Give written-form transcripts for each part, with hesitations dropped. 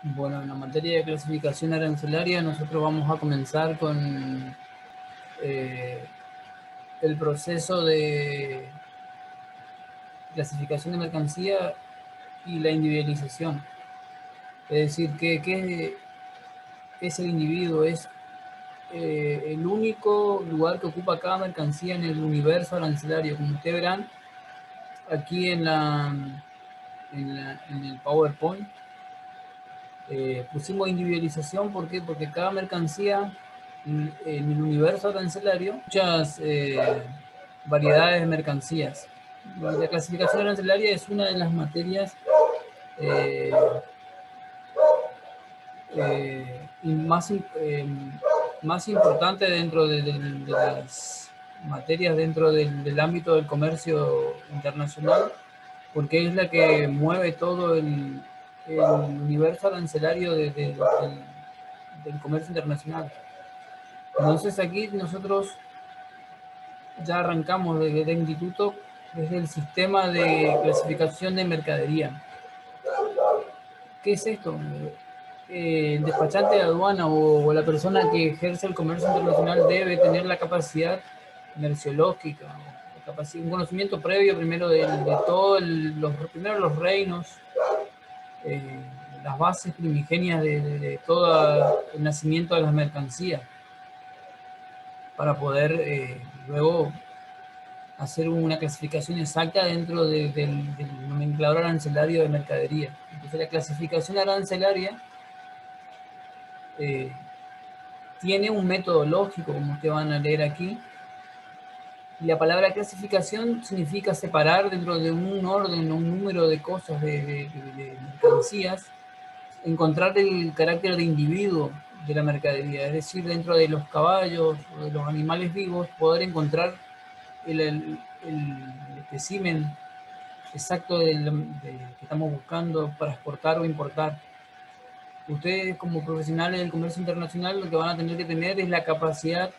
Bueno, en la materia de clasificación arancelaria nosotros vamos a comenzar con el proceso de clasificación de mercancía y la individualización. Es decir, ¿qué es el individuo? Es el único lugar que ocupa cada mercancía en el universo arancelario. Como ustedes verán aquí en el PowerPoint, pusimos individualización. ¿Por qué? Porque cada mercancía en el universo arancelario, muchas variedades de mercancías. La clasificación arancelaria es una de las materias más importante dentro de las materias dentro del ámbito del comercio internacional, porque es la que mueve todo el universo arancelario del comercio internacional. Entonces aquí nosotros ya arrancamos desde el instituto, desde el sistema de clasificación de mercadería. ¿Qué es esto? El despachante de aduana o la persona que ejerce el comercio internacional debe tener la capacidad merciológica, un conocimiento previo primero de todos los reinos, las bases primigenias de todo el nacimiento de las mercancías, para poder luego hacer una clasificación exacta dentro del nomenclador arancelario de mercadería. Entonces la clasificación arancelaria tiene un método lógico, como ustedes van a leer aquí. Y la palabra clasificación significa separar dentro de un orden, un número de cosas, de mercancías, encontrar el carácter de individuo de la mercadería, es decir, dentro de los caballos o de los animales vivos, poder encontrar el espécimen exacto que estamos buscando para exportar o importar. Ustedes como profesionales del comercio internacional lo que van a tener que tener es la capacidad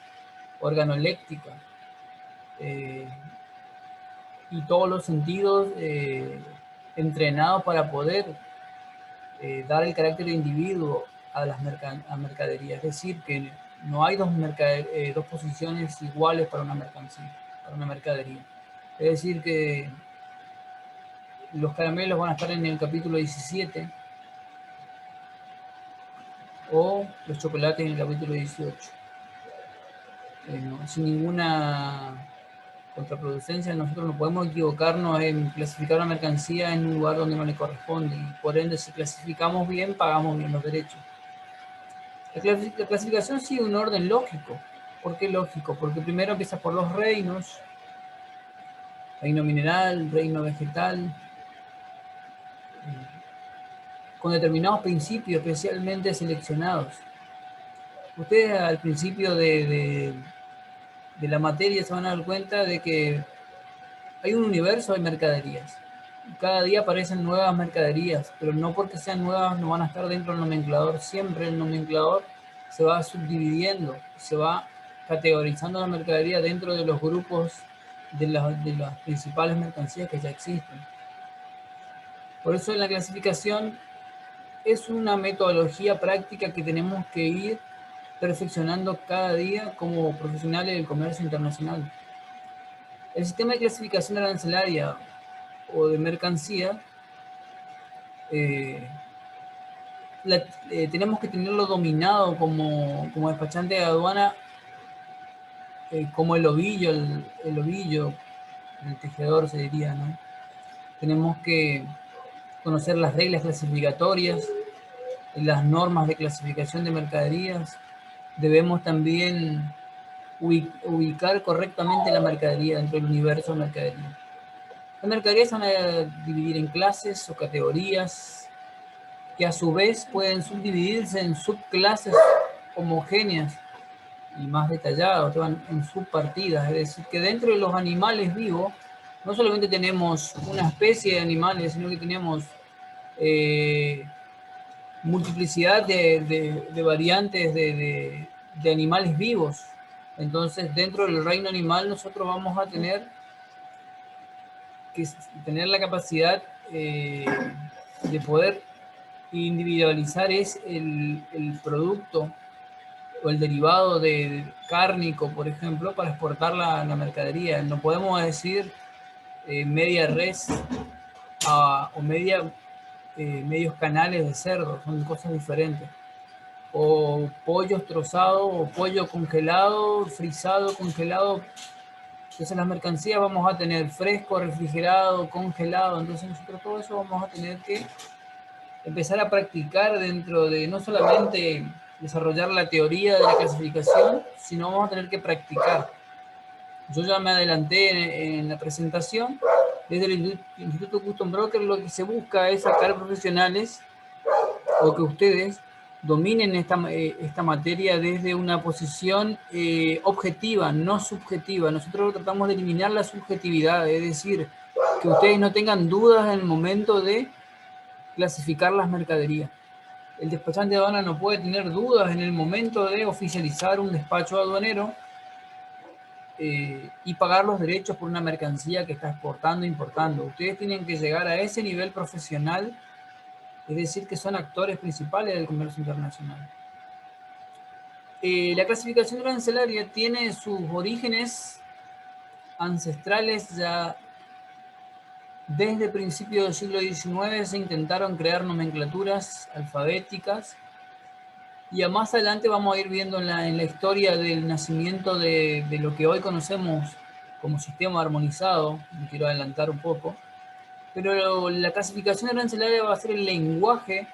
organoléctica y todos los sentidos entrenados para poder dar el carácter de individuo a las mercaderías. Es decir, que no hay dos posiciones iguales para una mercancía, para una mercadería. Es decir, que los caramelos van a estar en el capítulo 17 o los chocolates en el capítulo 18. Sin ninguna contraproducencia, nosotros no podemos equivocarnos en clasificar una mercancía en un lugar donde no le corresponde, y por ende, si clasificamos bien, pagamos bien los derechos. La clasificación sigue un orden lógico. ¿Por qué lógico? Porque primero empieza por los reinos: reino mineral, reino vegetal, con determinados principios especialmente seleccionados. Ustedes al principio de la materia se van a dar cuenta de que hay un universo de mercaderías. Cada día aparecen nuevas mercaderías, pero no porque sean nuevas no van a estar dentro del nomenclador. Siempre el nomenclador se va subdividiendo, se va categorizando la mercadería dentro de los grupos de las principales mercancías que ya existen. Por eso la clasificación es una metodología práctica que tenemos que ir perfeccionando cada día como profesionales del comercio internacional. El sistema de clasificación arancelaria o de mercancía tenemos que tenerlo dominado como despachante de aduana, como el ovillo, el tejedor se diría, ¿no? Tenemos que conocer las reglas clasificatorias, las normas de clasificación de mercaderías. Debemos también ubicar correctamente la mercadería dentro del universo de mercadería. Las mercaderías se van a dividir en clases o categorías, que a su vez pueden subdividirse en subclases homogéneas y más detalladas, en subpartidas. Es decir, que dentro de los animales vivos no solamente tenemos una especie de animales, sino que tenemos multiplicidad de variantes de animales vivos. Entonces, dentro del reino animal nosotros vamos a tener que tener la capacidad de poder individualizar es el producto o el derivado de cárnico, por ejemplo, para exportar la mercadería. No podemos decir media res o medios canales de cerdo, son cosas diferentes. O pollos trozados, o pollo congelado, frisado, congelado. Entonces las mercancías vamos a tener fresco, refrigerado, congelado. Entonces nosotros todo eso vamos a tener que empezar a practicar dentro de no solamente desarrollar la teoría de la clasificación, sino vamos a tener que practicar. Yo ya me adelanté en la presentación. Desde el Instituto Custom Broker lo que se busca es sacar profesionales o que ustedes dominen esta materia desde una posición objetiva, no subjetiva. Nosotros tratamos de eliminar la subjetividad, es decir, que ustedes no tengan dudas en el momento de clasificar las mercaderías. El despachante de aduana no puede tener dudas en el momento de oficializar un despacho aduanero y pagar los derechos por una mercancía que está exportando e importando. Ustedes tienen que llegar a ese nivel profesional, es decir, que son actores principales del comercio internacional. La clasificación arancelaria tiene sus orígenes ancestrales. Ya desde principios del siglo XIX se intentaron crear nomenclaturas alfabéticas, y más adelante vamos a ir viendo en la historia del nacimiento de lo que hoy conocemos como sistema armonizado. Me quiero adelantar un poco, pero la clasificación arancelaria va a ser el lenguaje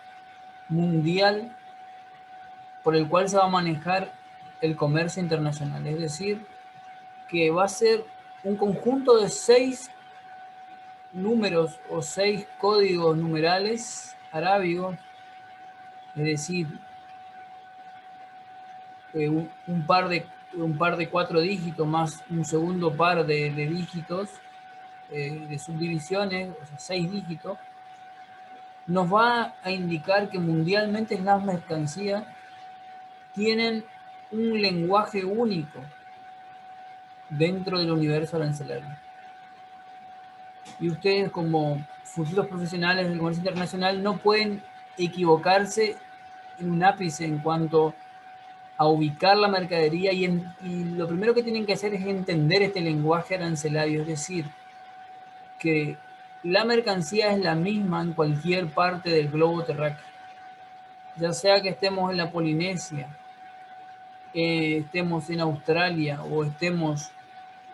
mundial por el cual se va a manejar el comercio internacional. Es decir, que va a ser un conjunto de 6 números o 6 códigos numerales arábigos, es decir, un par de 4 dígitos más un segundo par de dígitos, de subdivisiones, o sea, 6 dígitos, nos va a indicar que mundialmente las mercancías tienen un lenguaje único dentro del universo arancelario. Y ustedes, como futuros profesionales del comercio internacional, no pueden equivocarse en un ápice en cuanto a ubicar la mercadería, y lo primero que tienen que hacer es entender este lenguaje arancelario, es decir, que la mercancía es la misma en cualquier parte del globo terráqueo, ya sea que estemos en la Polinesia, estemos en Australia, o estemos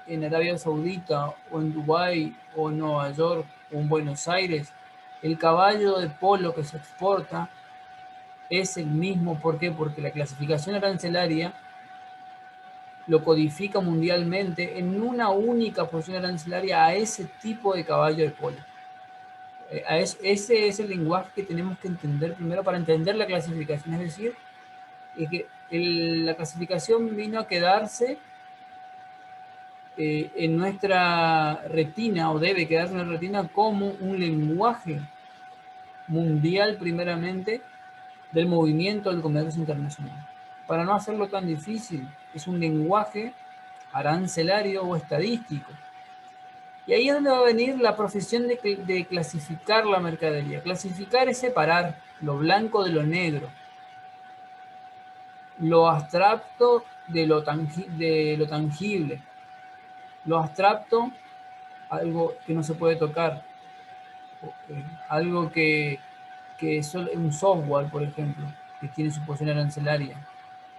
en Arabia Saudita, o en Dubái, o en Nueva York, o en Buenos Aires. El caballo de polo que se exporta es el mismo. ¿Por qué? Porque la clasificación arancelaria lo codifica mundialmente en una única posición arancelaria a ese tipo de caballo de polo. Ese es el lenguaje que tenemos que entender primero para entender la clasificación. Es decir, que la clasificación vino a quedarse en nuestra retina, o debe quedarse en la retina como un lenguaje mundial primeramente del movimiento del comercio internacional. Para no hacerlo tan difícil, es un lenguaje arancelario o estadístico. Y ahí es donde va a venir la profesión de clasificar la mercadería. Clasificar es separar lo blanco de lo negro, lo abstracto de lo tangible. Lo abstracto, algo que no se puede tocar, algo que es un software, por ejemplo, que tiene su posición arancelaria,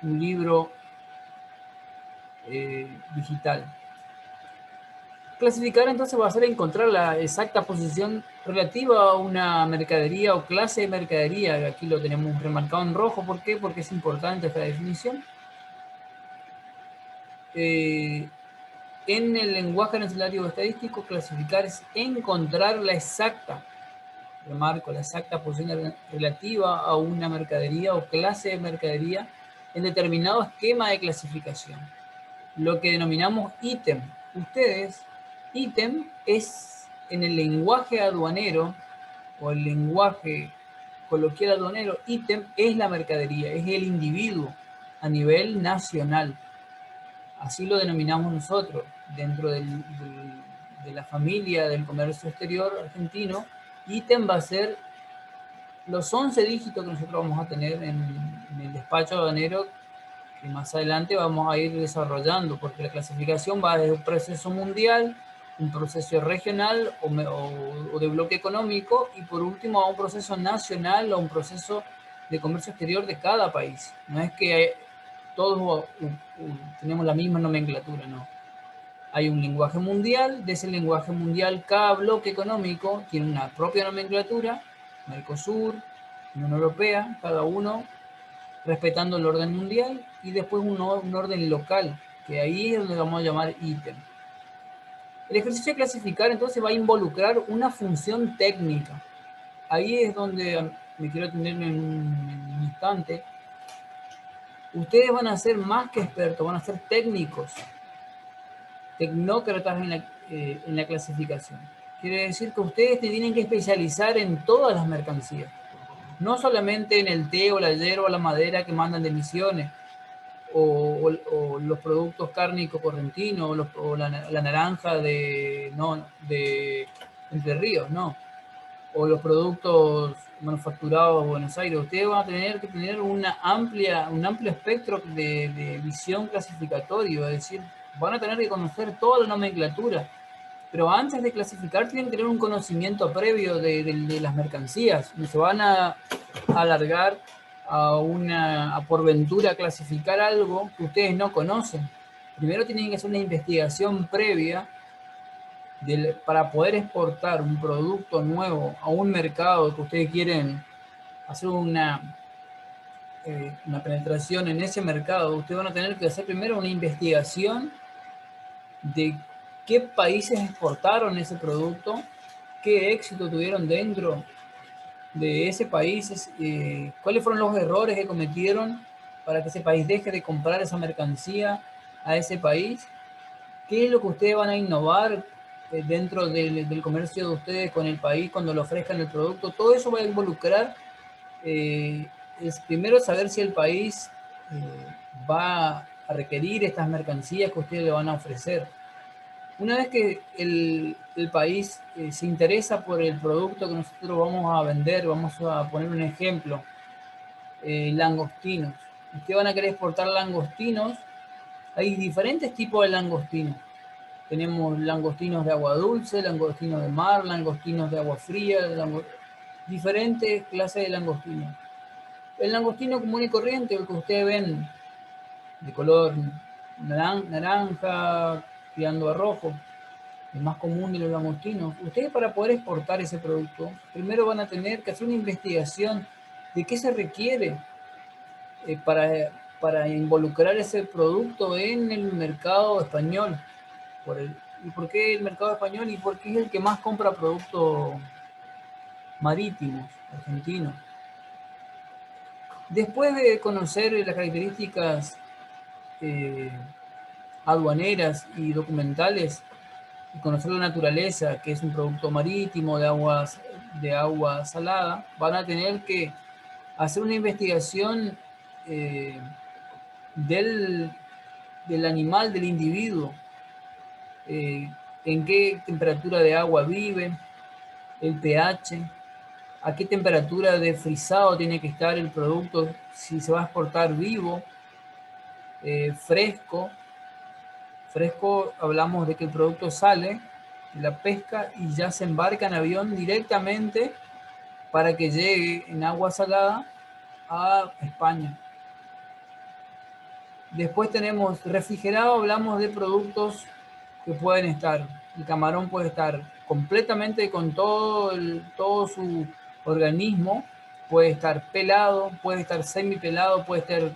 un libro digital. Clasificar entonces va a ser encontrar la exacta posición relativa a una mercadería o clase de mercadería. Aquí lo tenemos remarcado en rojo. ¿Por qué? Porque es importante esta definición. En el lenguaje arancelario o estadístico, clasificar es encontrar la exacta, remarco, la exacta posición relativa a una mercadería o clase de mercadería en determinado esquema de clasificación, lo que denominamos ítem. Ustedes, ítem es en el lenguaje aduanero o el lenguaje coloquial aduanero, ítem es la mercadería, es el individuo a nivel nacional. Así lo denominamos nosotros dentro de la familia del comercio exterior argentino. Ítem va a ser los 11 dígitos que nosotros vamos a tener en el despacho aduanero, que más adelante vamos a ir desarrollando, porque la clasificación va desde un proceso mundial, un proceso regional o de bloque económico, y por último a un proceso nacional o un proceso de comercio exterior de cada país. No es que todos tenemos la misma nomenclatura, no. Hay un lenguaje mundial, de ese lenguaje mundial cada bloque económico tiene una propia nomenclatura, Mercosur, Unión Europea, cada uno respetando el orden mundial, y después un orden local, que ahí es donde vamos a llamar ítem. El ejercicio de clasificar entonces va a involucrar una función técnica. Ahí es donde me quiero tener en un instante. Ustedes van a ser más que expertos, van a ser técnicos, tecnócratas en la clasificación. Quiere decir que ustedes se tienen que especializar en todas las mercancías, no solamente en el té o la hierba o la madera que mandan de Misiones, o los productos cárnicos correntinos, o la naranja de Entre Ríos, no, o los productos manufacturados de Buenos Aires. Ustedes van a tener que tener un amplio espectro de visión clasificatoria, es decir, van a tener que conocer toda la nomenclatura, pero antes de clasificar tienen que tener un conocimiento previo de las mercancías. No se van a alargar a por ventura clasificar algo que ustedes no conocen. Primero tienen que hacer una investigación previa para poder exportar un producto nuevo a un mercado que ustedes quieren hacer una penetración en ese mercado. Ustedes van a tener que hacer primero una investigación de qué países exportaron ese producto, qué éxito tuvieron dentro de ese país, cuáles fueron los errores que cometieron para que ese país deje de comprar esa mercancía a ese país, qué es lo que ustedes van a innovar dentro del comercio de ustedes con el país cuando le ofrezcan el producto. Todo eso va a involucrar, es primero saber si el país va a requerir estas mercancías que ustedes le van a ofrecer. Una vez que el país se interesa por el producto que nosotros vamos a vender, vamos a poner un ejemplo, langostinos. Ustedes van a querer exportar langostinos. Hay diferentes tipos de langostinos. Tenemos langostinos de agua dulce, langostinos de mar, langostinos de agua fría, diferentes clases de langostinos. El langostino común y corriente, el que ustedes ven de color naranja, tirando a rojo, el más común de los langostinos. Ustedes, para poder exportar ese producto, primero van a tener que hacer una investigación de qué se requiere para involucrar ese producto en el mercado español. ¿Y por qué el mercado español? Y porque es el que más compra productos marítimos, argentinos. Después de conocer las características aduaneras y documentales, y conocer la naturaleza, que es un producto marítimo de agua salada, van a tener que hacer una investigación del animal, del individuo, en qué temperatura de agua vive, el pH, a qué temperatura de frisado tiene que estar el producto, si se va a exportar vivo, fresco. Fresco, hablamos de que el producto sale de la pesca y ya se embarca en avión directamente para que llegue en agua salada a España. Después tenemos refrigerado, hablamos de productos que pueden estar, el camarón puede estar completamente con todo su organismo, puede estar pelado, puede estar semipelado, puede estar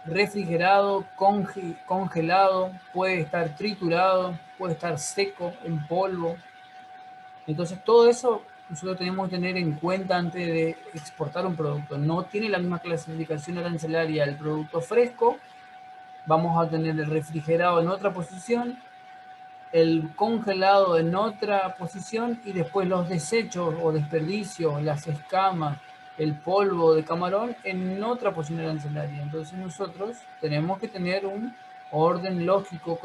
refrigerado, congelado, puede estar triturado, puede estar seco, en polvo. Entonces todo eso nosotros tenemos que tener en cuenta antes de exportar un producto. No tiene la misma clasificación arancelaria el producto fresco, vamos a tener el refrigerado en otra posición, el congelado en otra posición, y después los desechos o desperdicios, las escamas, el polvo de camarón en otra posición arancelaria. Entonces nosotros tenemos que tener un orden lógico,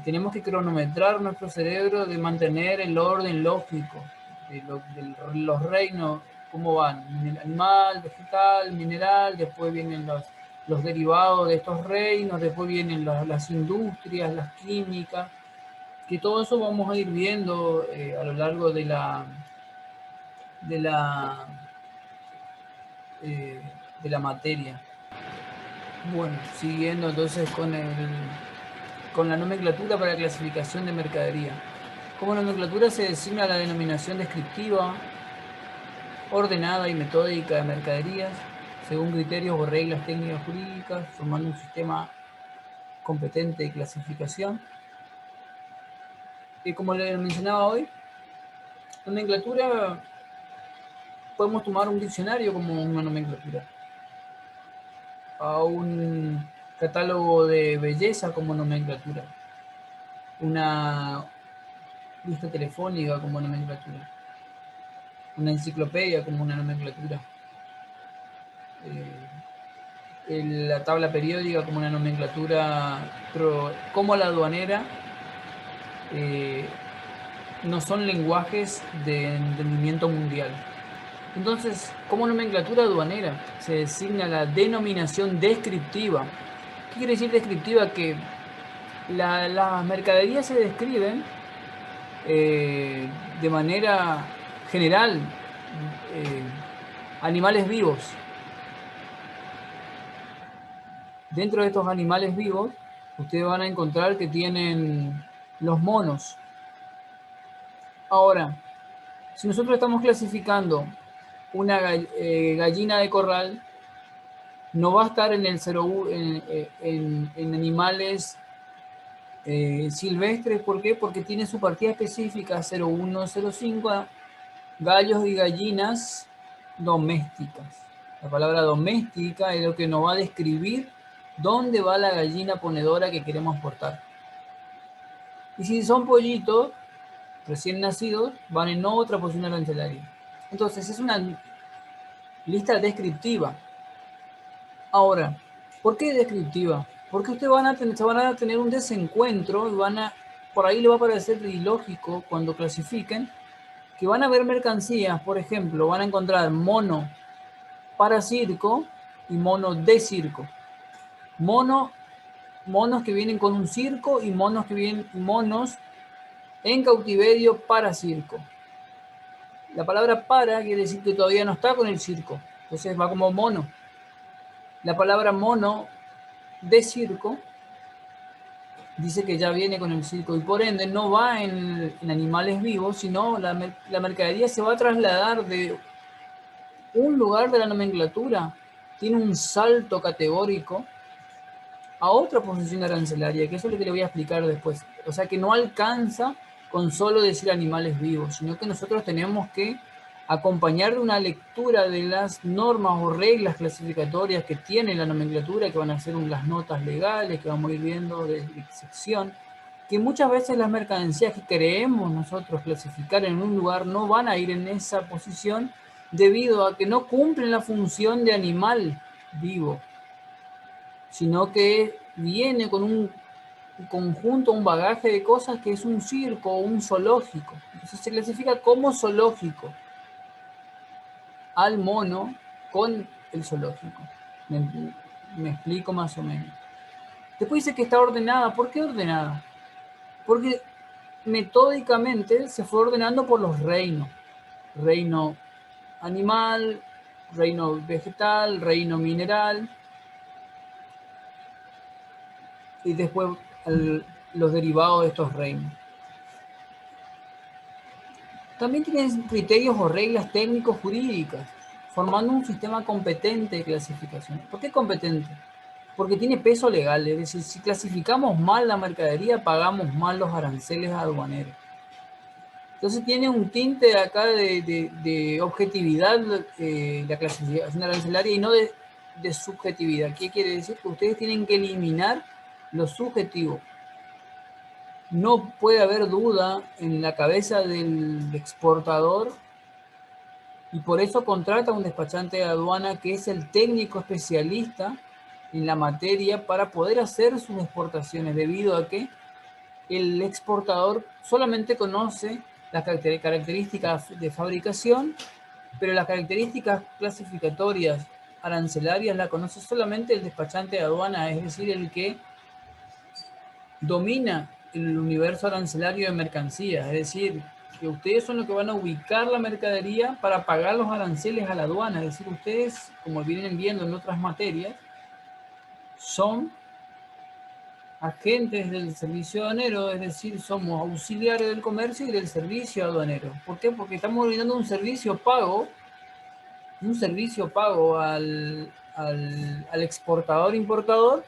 tenemos que cronometrar nuestro cerebro de mantener el orden lógico. los reinos, cómo van, animal, vegetal, mineral, después vienen los derivados de estos reinos, después vienen las industrias, las químicas, que todo eso vamos a ir viendo a lo largo de la materia. Bueno, siguiendo entonces con la nomenclatura para clasificación de mercadería. Como nomenclatura se designa la denominación descriptiva, ordenada y metódica de mercaderías, según criterios o reglas técnicas jurídicas, formando un sistema competente de clasificación. Y como les mencionaba hoy, nomenclatura, podemos tomar un diccionario como una nomenclatura, a un catálogo de belleza como nomenclatura, una lista telefónica como nomenclatura, una enciclopedia como una nomenclatura, la tabla periódica como una nomenclatura, pero como la aduanera no son lenguajes de entendimiento mundial. Entonces, como nomenclatura aduanera se designa la denominación descriptiva. ¿Qué quiere decir descriptiva? Que las mercaderías se describen de manera general, animales vivos. Dentro de estos animales vivos, ustedes van a encontrar que tienen los monos. Ahora, si nosotros estamos clasificando una gallina de corral, no va a estar en el 0, en animales silvestres. ¿Por qué? Porque tiene su partida específica 01, 05, gallos y gallinas domésticas. La palabra doméstica es lo que nos va a describir dónde va la gallina ponedora que queremos portar. Y si son pollitos recién nacidos, van en otra posición arancelaria. Entonces es una lista descriptiva. Ahora, ¿por qué descriptiva? Porque ustedes van a tener un desencuentro y por ahí les va a parecer ilógico cuando clasifiquen, que van a ver mercancías, por ejemplo, van a encontrar mono para circo y mono de circo. Monos que vienen con un circo y monos en cautiverio para circo. La palabra para quiere decir que todavía no está con el circo, entonces va como mono. La palabra mono de circo dice que ya viene con el circo y por ende no va en animales vivos, sino la mercadería se va a trasladar de un lugar de la nomenclatura, tiene un salto categórico a otra posición arancelaria, que eso es lo que le voy a explicar después. O sea que no alcanza con solo decir animales vivos, sino que nosotros tenemos que acompañar de una lectura de las normas o reglas clasificatorias que tiene la nomenclatura, que van a ser las notas legales, que vamos a ir viendo de sección, que muchas veces las mercancías que creemos nosotros clasificar en un lugar no van a ir en esa posición debido a que no cumplen la función de animal vivo, sino que viene con un conjunto, un bagaje de cosas que es un circo o un zoológico. Entonces se clasifica como zoológico al mono con el zoológico. Me explico más o menos. Después dice que está ordenada. ¿Por qué ordenada? Porque metódicamente se fue ordenando por los reinos. Reino animal, reino vegetal, reino mineral. Y después los derivados de estos reinos. También tienen criterios o reglas técnicos jurídicas, formando un sistema competente de clasificación. ¿Por qué competente? Porque tiene peso legal, es decir, si clasificamos mal la mercadería, pagamos mal los aranceles aduaneros. Entonces tiene un tinte acá de objetividad la clasificación arancelaria y no de subjetividad. ¿Qué quiere decir? Que ustedes tienen que eliminar lo subjetivo. No puede haber duda en la cabeza del exportador y por eso contrata a un despachante de aduana que es el técnico especialista en la materia para poder hacer sus exportaciones, debido a que el exportador solamente conoce las características de fabricación, pero las características clasificatorias arancelarias la conoce solamente el despachante de aduana, es decir, el que domina el universo arancelario de mercancías, es decir, que ustedes son los que van a ubicar la mercadería para pagar los aranceles a la aduana, es decir, ustedes, como vienen viendo en otras materias, son agentes del servicio aduanero, es decir, somos auxiliares del comercio y del servicio aduanero. ¿Por qué? Porque estamos brindando un servicio pago al exportador-importador,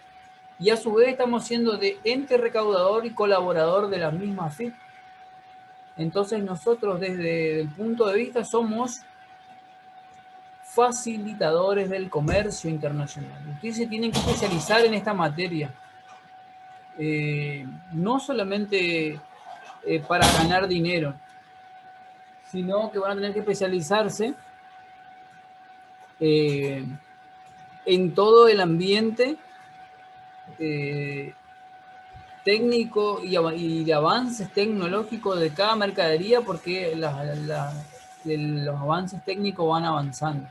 y a su vez estamos siendo de ente recaudador y colaborador de la misma FIP. Entonces nosotros desde el punto de vista somos facilitadores del comercio internacional. Ustedes se tienen que especializar en esta materia. No solamente para ganar dinero, sino que van a tener que especializarse en todo el ambiente técnico y de avances tecnológicos de cada mercadería, porque los avances técnicos van avanzando.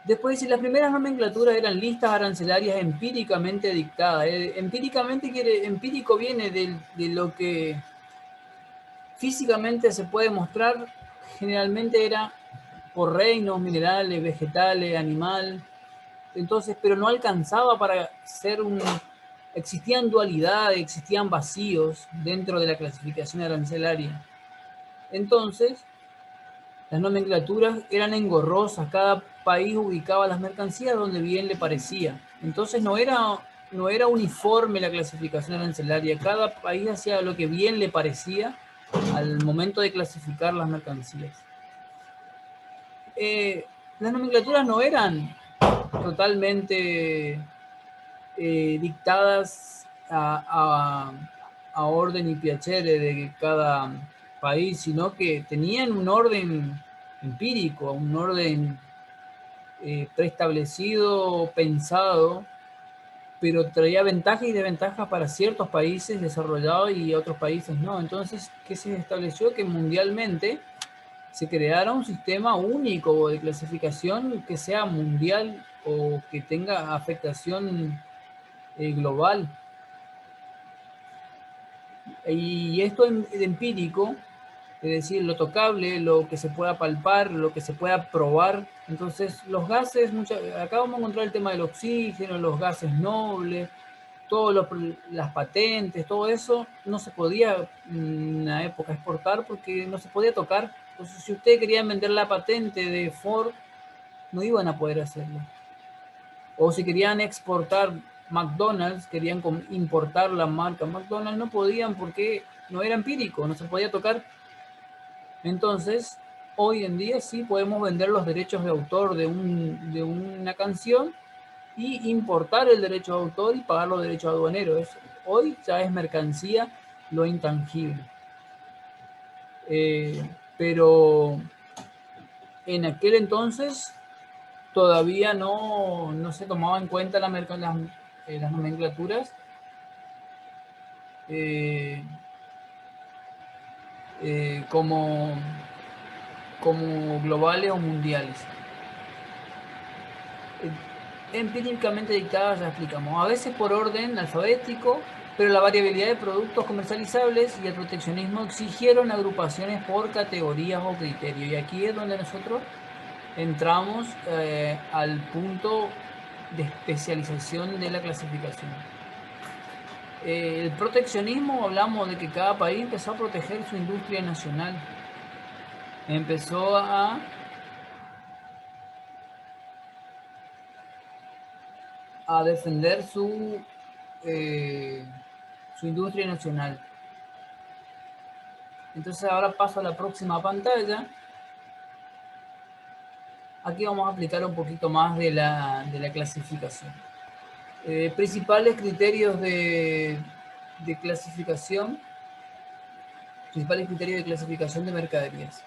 Después, si las primeras nomenclaturas eran listas arancelarias empíricamente dictadas. Empírico viene de lo que físicamente se puede mostrar, generalmente era por reinos, minerales, vegetales, animal. Entonces, pero no alcanzaba para ser existían dualidades, existían vacíos dentro de la clasificación arancelaria. Entonces, las nomenclaturas eran engorrosas, cada país ubicaba las mercancías donde bien le parecía. Entonces no era uniforme la clasificación arancelaria, cada país hacía lo que bien le parecía al momento de clasificar las mercancías. Las nomenclaturas no eran totalmente dictadas a orden y piacere de cada país, sino que tenían un orden empírico, un orden preestablecido, pensado, pero traía ventajas y desventajas para ciertos países desarrollados y otros países no. Entonces, ¿qué se estableció? Que mundialmente se creara un sistema único de clasificación que sea mundial o que tenga afectación global. Y esto es empírico, es decir, lo tocable, lo que se pueda palpar, lo que se pueda probar. Entonces, los gases, acá vamos a encontrar el tema del oxígeno, los gases nobles, todas las patentes, todo eso no se podía en una época exportar porque no se podía tocar. Entonces, si ustedes querían vender la patente de Ford, no iban a poder hacerlo. O si querían exportar McDonald's, querían importar la marca McDonald's, no podían porque no era empírico, no se podía tocar. Entonces, hoy en día sí podemos vender los derechos de autor de una canción y importar el derecho de autor y pagar los derechos aduaneros. Hoy ya es mercancía lo intangible. Pero en aquel entonces todavía no se tomaba en cuenta las nomenclaturas como globales o mundiales. Empíricamente dictadas, ya explicamos, a veces por orden alfabético, pero la variabilidad de productos comercializables y el proteccionismo exigieron agrupaciones por categorías o criterios. Y aquí es donde nosotros entramos al punto de especialización de la clasificación. El proteccionismo, hablamos de que cada país empezó a proteger su industria nacional. Empezó a defender su industria nacional. Entonces ahora paso a la próxima pantalla. Aquí vamos a aplicar un poquito más de la clasificación. Principales criterios de clasificación. Principales criterios de clasificación de mercaderías.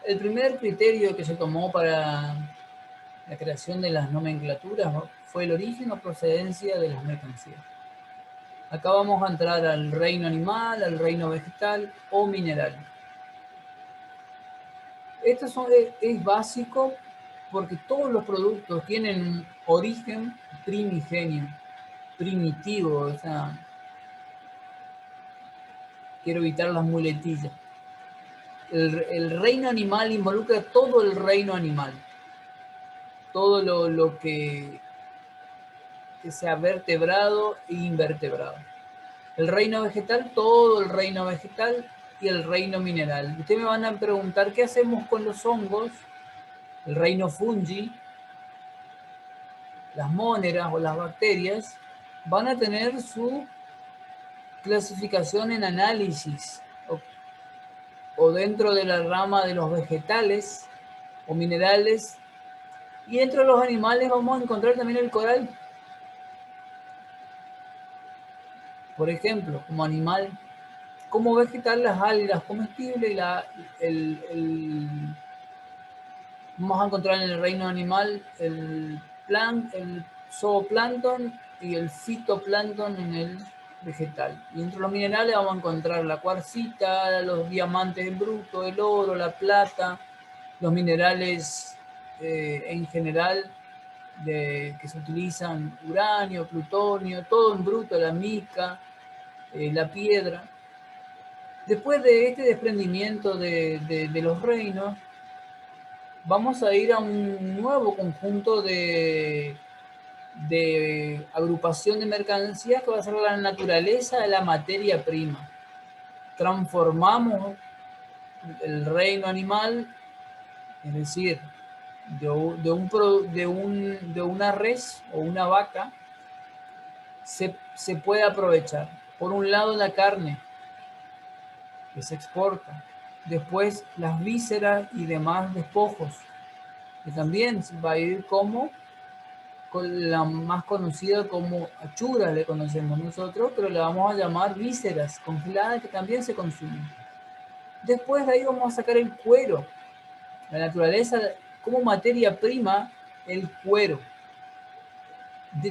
El primer criterio que se tomó para la creación de las nomenclaturas fue el origen o procedencia de las mercancías. Acá vamos a entrar al reino animal, al reino vegetal o mineral. Esto es básico porque todos los productos tienen un origen primigenio, primitivo, o sea, quiero evitar las muletillas. El reino animal involucra todo el reino animal, todo lo que sea vertebrado e invertebrado. El reino vegetal, todo el reino vegetal y el reino mineral. Ustedes me van a preguntar qué hacemos con los hongos, el reino fungi, las móneras o las bacterias, van a tener su clasificación en análisis o dentro de la rama de los vegetales o minerales, y dentro de los animales vamos a encontrar también el coral, por ejemplo, como animal. Como vegetal, las algas comestibles, vamos a encontrar en el reino animal el zooplancton y el fitoplancton en el vegetal. Y entre los minerales vamos a encontrar la cuarcita, los diamantes en bruto, el oro, la plata, los minerales en general que se utilizan, uranio, plutonio, todo en bruto, la mica, la piedra. Después de este desprendimiento de los reinos, vamos a ir a un nuevo conjunto de agrupación de mercancías que va a ser la naturaleza de la materia prima. Transformamos el reino animal, es decir, de una res o una vaca, se puede aprovechar. Por un lado, la carne, que se exporta. Después, las vísceras y demás despojos, que también va a ir como con la más conocida como achuras, le conocemos nosotros, pero le vamos a llamar vísceras congeladas, que también se consumen. Después de ahí vamos a sacar el cuero. La naturaleza, como materia prima, el cuero.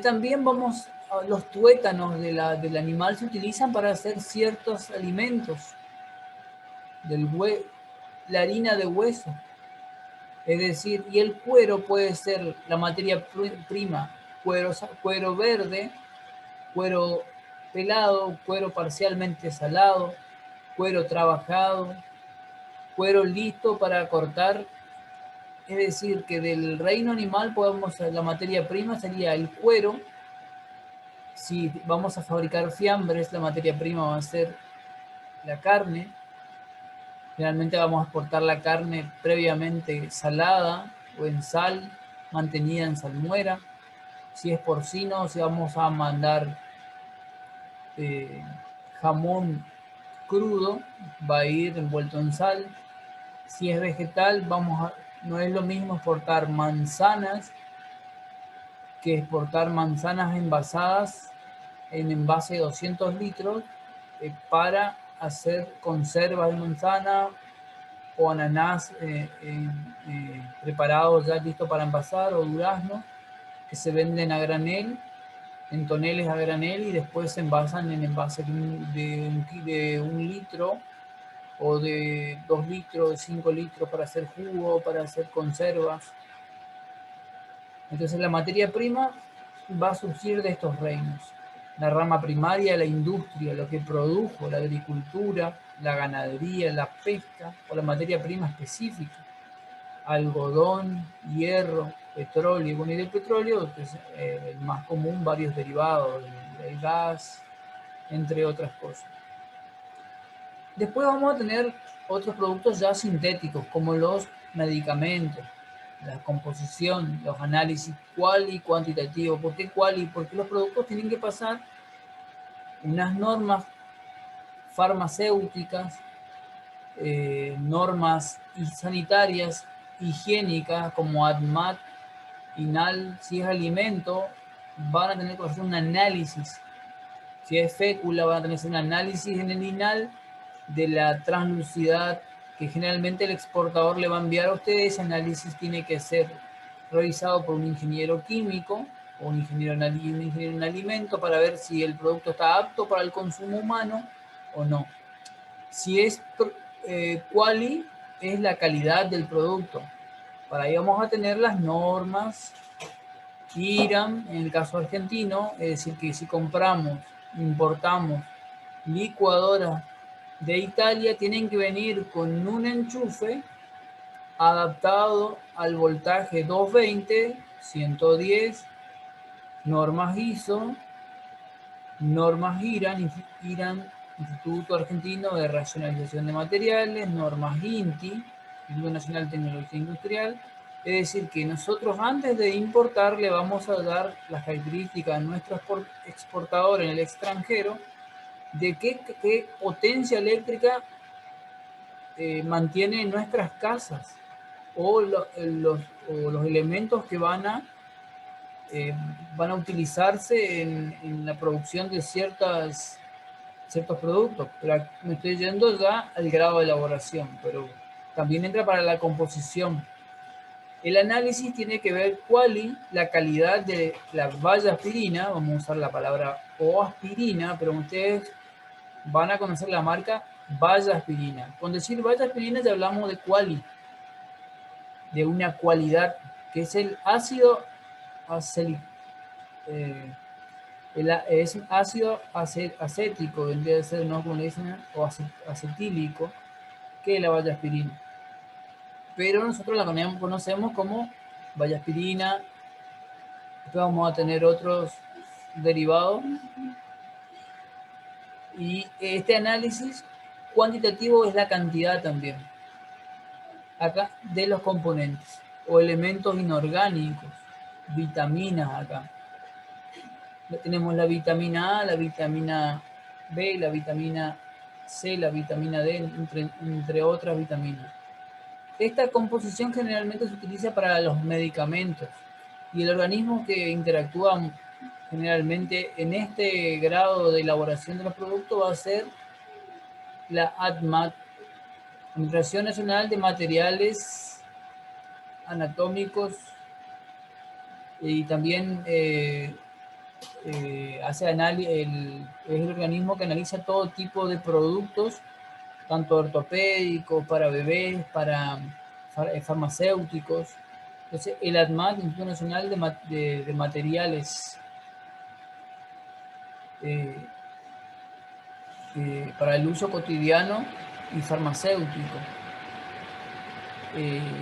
También los tuétanos del animal se utilizan para hacer ciertos alimentos. La harina de hueso. Es decir, y el cuero puede ser la materia prima, cuero verde, cuero pelado, cuero parcialmente salado, cuero trabajado, cuero listo para cortar. Es decir, que del reino animal la materia prima sería el cuero. Si vamos a fabricar fiambres, la materia prima va a ser la carne. Generalmente vamos a exportar la carne previamente salada o en sal, mantenida en salmuera. Si es porcino, si vamos a mandar jamón crudo, va a ir envuelto en sal. Si es vegetal, no es lo mismo exportar manzanas que exportar manzanas envasadas en envase de 200 litros para hacer conservas de manzana o ananás preparados ya listo para envasar, o durazno, que se venden a granel, en toneles a granel, y después se envasan en envases de 1 litro o de 2 litros, de 5 litros para hacer jugo, para hacer conservas. Entonces la materia prima va a surgir de estos reinos. La rama primaria, la industria, lo que produjo, la agricultura, la ganadería, la pesca, o la materia prima específica, algodón, hierro, petróleo. Bueno, y del petróleo, pues, el más común, varios derivados, el gas, entre otras cosas. Después vamos a tener otros productos ya sintéticos, como los medicamentos, la composición, los análisis cual y cuantitativo. ¿Por qué cual y? Porque los productos tienen que pasar unas normas farmacéuticas, normas sanitarias, higiénicas, como ADMAT, INAL. Si es alimento, van a tener que hacer un análisis. Si es fécula, van a tener que hacer un análisis en el INAL de la translucidad, que generalmente el exportador le va a enviar a ustedes. Ese análisis tiene que ser revisado por un ingeniero químico o un ingeniero en alimento para ver si el producto está apto para el consumo humano o no. Si es quali, es la calidad del producto. Para ahí vamos a tener las normas IRAM, en el caso argentino, es decir, que si compramos, importamos licuadoras de Italia, tienen que venir con un enchufe adaptado al voltaje 220, 110, normas ISO, normas IRAN, Instituto Argentino de Racionalización de Materiales, normas INTI, Instituto Nacional de Tecnología Industrial. Es decir, que nosotros antes de importar le vamos a dar las características a nuestro exportador en el extranjero de qué potencia eléctrica mantiene nuestras casas o los elementos que van a utilizarse en la producción de ciertos productos. Pero me estoy yendo ya al grado de elaboración, pero también entra para la composición. El análisis tiene que ver la calidad de la valla aspirina, vamos a usar la palabra o aspirina, pero ustedes van a conocer la marca valla aspirina. Con decir valla aspirina ya hablamos de de una cualidad, que es el ácido es ácido acético, vendría a ser, ¿no? Como le dicen, o acetílico, que es la valla aspirina. Pero nosotros la conocemos como valla aspirina. Después vamos a tener otros derivados. Y este análisis cuantitativo es la cantidad también, acá, de los componentes o elementos inorgánicos, vitaminas acá. Tenemos la vitamina A, la vitamina B, la vitamina C, la vitamina D, entre otras vitaminas. Esta composición generalmente se utiliza para los medicamentos y el organismo que interactúa generalmente en este grado de elaboración de los productos va a ser la ADMAT, Administración Nacional de Materiales Anatómicos, y también es el organismo que analiza todo tipo de productos, tanto ortopédicos, para bebés, para farmacéuticos. Entonces, el ADMAT, Instituto Nacional de Materiales para el uso cotidiano y farmacéutico.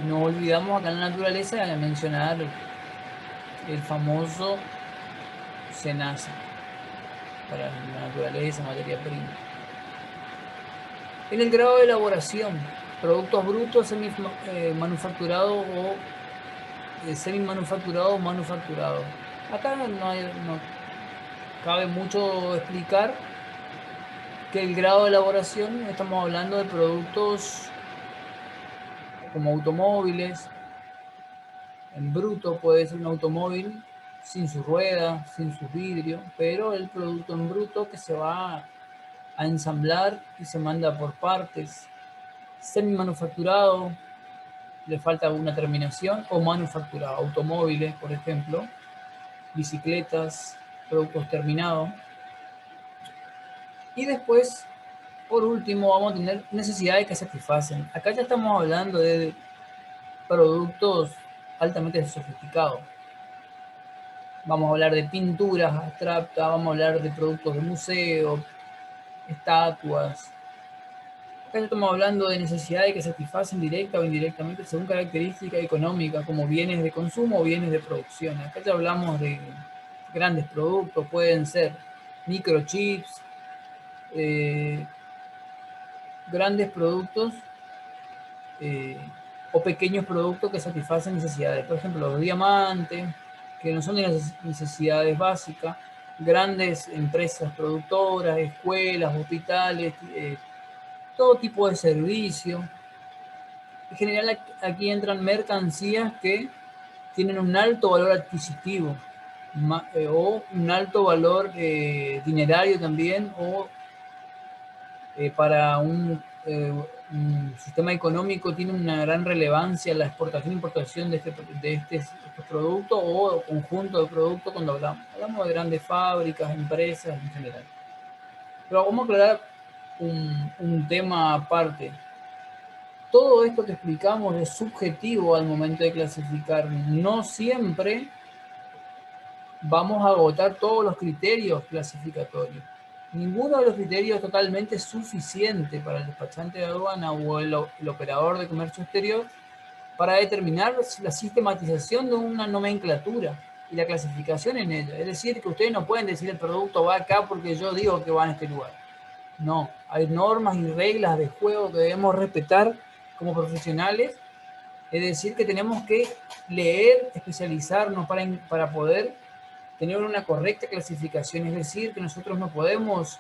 No olvidamos acá en la naturaleza de mencionar el famoso SENASA para la naturaleza, materia prima. En el grado de elaboración, productos brutos, semi-manufacturados o semi-manufacturado o manufacturado. Acá no cabe mucho explicar que el grado de elaboración, estamos hablando de productos como automóviles. En bruto puede ser un automóvil sin sus ruedas, sin sus vidrios, pero el producto en bruto que se va a ensamblar y se manda por partes. Semi-manufacturado, le falta una terminación, o manufacturado, automóviles, por ejemplo, bicicletas, productos terminados. Y después, por último, vamos a tener necesidades que satisfacen. Acá ya estamos hablando de productos altamente sofisticados. Vamos a hablar de pinturas abstractas, vamos a hablar de productos de museo, estatuas. Acá estamos hablando de necesidades que satisfacen directa o indirectamente según características económicas, como bienes de consumo o bienes de producción. Acá ya hablamos de grandes productos, pueden ser microchips, grandes productos o pequeños productos que satisfacen necesidades. Por ejemplo, los diamantes, que no son de las necesidades básicas, grandes empresas productoras, escuelas, hospitales, todo tipo de servicio. En general aquí entran mercancías que tienen un alto valor adquisitivo o un alto valor dinerario también, o para sistema económico tiene una gran relevancia la exportación e importación de este producto o conjunto de productos cuando hablamos de grandes fábricas, empresas en general. Pero vamos a aclarar un tema aparte. Todo esto que explicamos es subjetivo al momento de clasificar. No siempre vamos a agotar todos los criterios clasificatorios. Ninguno de los criterios es totalmente suficiente para el despachante de aduana o el operador de comercio exterior para determinar la sistematización de una nomenclatura y la clasificación en ella. Es decir, que ustedes no pueden decir el producto va acá porque yo digo que va en este lugar. No, hay normas y reglas de juego que debemos respetar como profesionales. Es decir, que tenemos que leer, especializarnos para poder tener una correcta clasificación. Es decir, que nosotros no podemos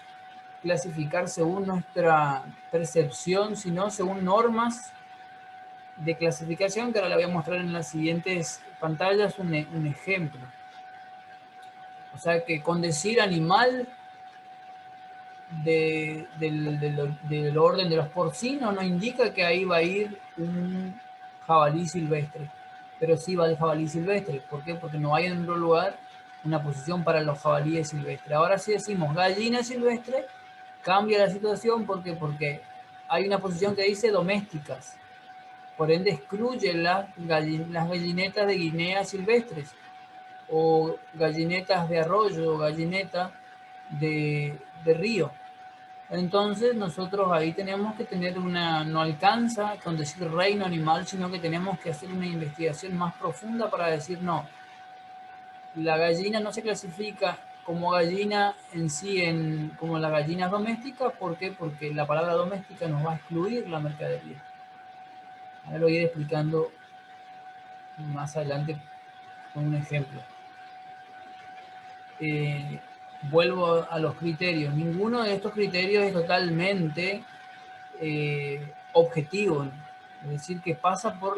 clasificar según nuestra percepción, sino según normas de clasificación, que ahora la voy a mostrar en las siguientes pantallas un ejemplo. O sea que con decir animal del orden de los porcinos no indica que ahí va a ir un jabalí silvestre, pero sí va el jabalí silvestre. ¿Por qué? Porque no hay en otro lugar una posición para los jabalíes silvestres. Ahora sí decimos gallina silvestre, cambia la situación porque hay una posición que dice domésticas. Por ende excluye las gallinetas de Guinea silvestres o gallinetas de arroyo o gallinetas de río. Entonces nosotros ahí tenemos que tener no alcanza con decir reino animal, sino que tenemos que hacer una investigación más profunda para decir no, la gallina no se clasifica como gallina en sí, como las gallinas domésticas. ¿Por qué? Porque la palabra doméstica nos va a excluir la mercadería. Ahora lo voy a ir explicando más adelante con un ejemplo. Vuelvo a los criterios. Ninguno de estos criterios es totalmente objetivo, ¿no? Es decir, que pasa por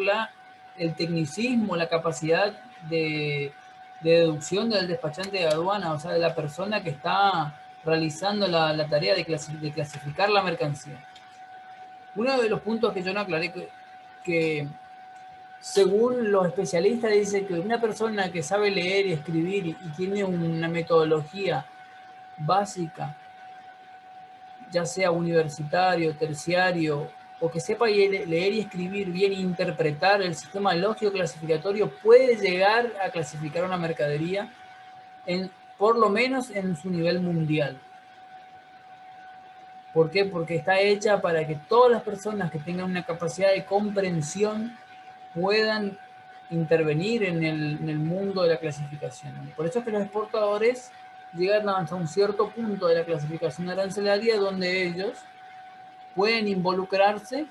el tecnicismo, la capacidad de deducción del despachante de aduana, o sea, de la persona que está realizando la tarea de clasificar la mercancía. Uno de los puntos que yo no aclaré, que según los especialistas dice que una persona que sabe leer y escribir y tiene una metodología básica, ya sea universitario, terciario, o que sepa leer y escribir bien e interpretar el sistema lógico clasificatorio, puede llegar a clasificar una mercadería por lo menos en su nivel mundial. ¿Por qué? Porque está hecha para que todas las personas que tengan una capacidad de comprensión puedan intervenir en el mundo de la clasificación. Por eso es que los exportadores llegan hasta un cierto punto de la clasificación arancelaria donde ellos pueden involucrarse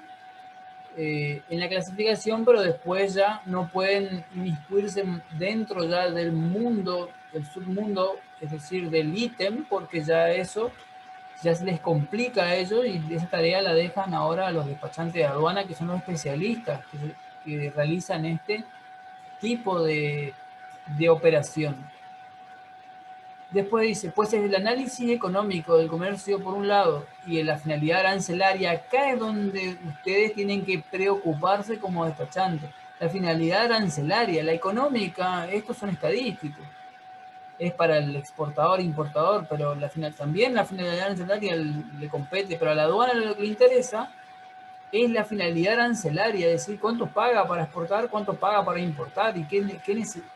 en la clasificación, pero después ya no pueden inmiscuirse dentro ya del mundo, del submundo, es decir, del ítem, porque ya eso ya se les complica a ellos y esa tarea la dejan ahora a los despachantes de aduana, que son los especialistas que realizan este tipo de operación. Después dice, pues es el análisis económico del comercio por un lado y la finalidad arancelaria, acá es donde ustedes tienen que preocuparse como despachantes. La finalidad arancelaria, la económica, estos son estadísticos. Es para el exportador, importador, pero también la finalidad arancelaria le compete, pero a la aduana lo que le interesa es la finalidad arancelaria, es decir, cuánto paga para exportar, cuánto paga para importar, y